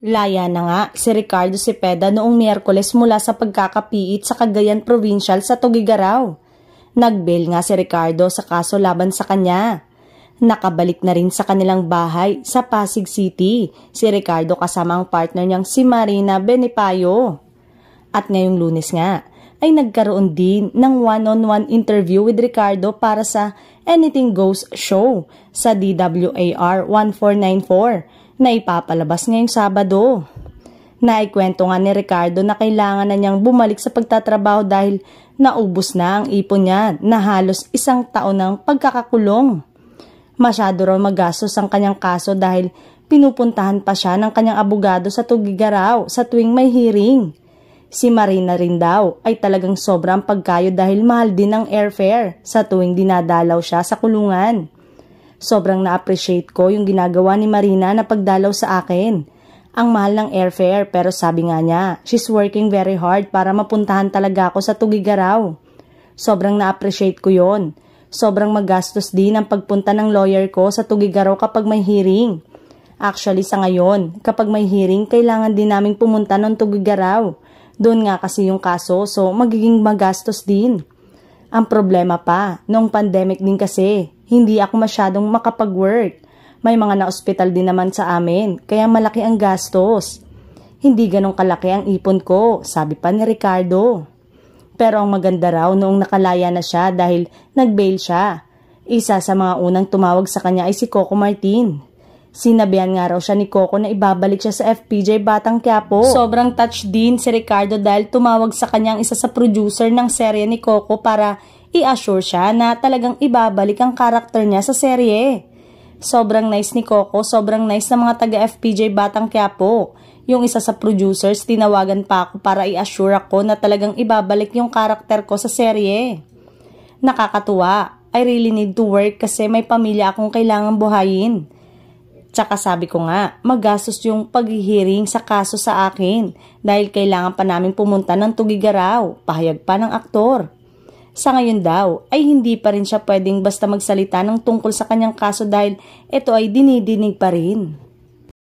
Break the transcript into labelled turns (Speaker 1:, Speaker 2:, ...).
Speaker 1: Laya na nga si Ricardo Cepeda noong Miyerkules mula sa pagkakapiit sa Cagayan Provincial sa Tuguegarao. Nag-bail nga si Ricardo sa kaso laban sa kanya. Nakabalik na rin sa kanilang bahay sa Pasig City si Ricardo kasama ang partner niyang si Marina Benipayo. At ngayong Lunes nga ay nagkaroon din ng one-on-one interview with Ricardo para sa Anything Goes show sa DWAR 1494 na ipapalabas ngayong Sabado. Naikwento nga ni Ricardo na kailangan na niyang bumalik sa pagtatrabaho dahil naubos na ang ipon niya na halos 1 taon ng pagkakakulong. Masyado raw magastos ang kanyang kaso dahil pinupuntahan pa siya ng kanyang abogado sa Tuguegarao sa tuwing may hearing. Si Marina rin daw ay talagang sobrang pagkayo dahil mahal din ang airfare sa tuwing dinadalaw siya sa kulungan. Sobrang na-appreciate ko yung ginagawa ni Marina na pagdalaw sa akin. Ang mahal ng airfare pero sabi nga niya, she's working very hard para mapuntahan talaga ako sa Tuguegarao. Sobrang na-appreciate ko yon. Sobrang magastos din ang pagpunta ng lawyer ko sa Tuguegarao kapag may hearing. Actually sa ngayon, kapag may hearing, kailangan din naming pumunta ng Tuguegarao. Doon nga kasi yung kaso, so magiging magastos din. Ang problema pa, noong pandemic din kasi, hindi ako masyadong makapag-work. May mga na-ospital din naman sa amin, kaya malaki ang gastos. Hindi ganong kalaki ang ipon ko, sabi pa ni Ricardo. Pero ang maganda raw noong nakalaya na siya dahil nag-bail siya. Isa sa mga unang tumawag sa kanya ay si Coco Martin. Sinabihan nga raw siya ni Coco na ibabalik siya sa FPJ Batang Quiapo. Sobrang touched din si Ricardo dahil tumawag sa kanya ang isa sa producer ng serye ni Coco para i-assure siya na talagang ibabalik ang karakter niya sa serye. Sobrang nice ni Coco, sobrang nice ng mga taga FPJ Batang Quiapo. Yung isa sa producers, tinawagan pa ako para i-assure ako na talagang ibabalik yung karakter ko sa serye. Nakakatuwa, I really need to work kasi may pamilya akong kailangang buhayin. Tsaka sabi ko nga, magastos yung paghihiring sa kaso sa akin dahil kailangan pa namin pumunta ng Tuguegarao, pahayag pa ng aktor. Sa ngayon daw, ay hindi pa rin siya pwedeng basta magsalita ng tungkol sa kanyang kaso dahil ito ay dinidinig pa rin.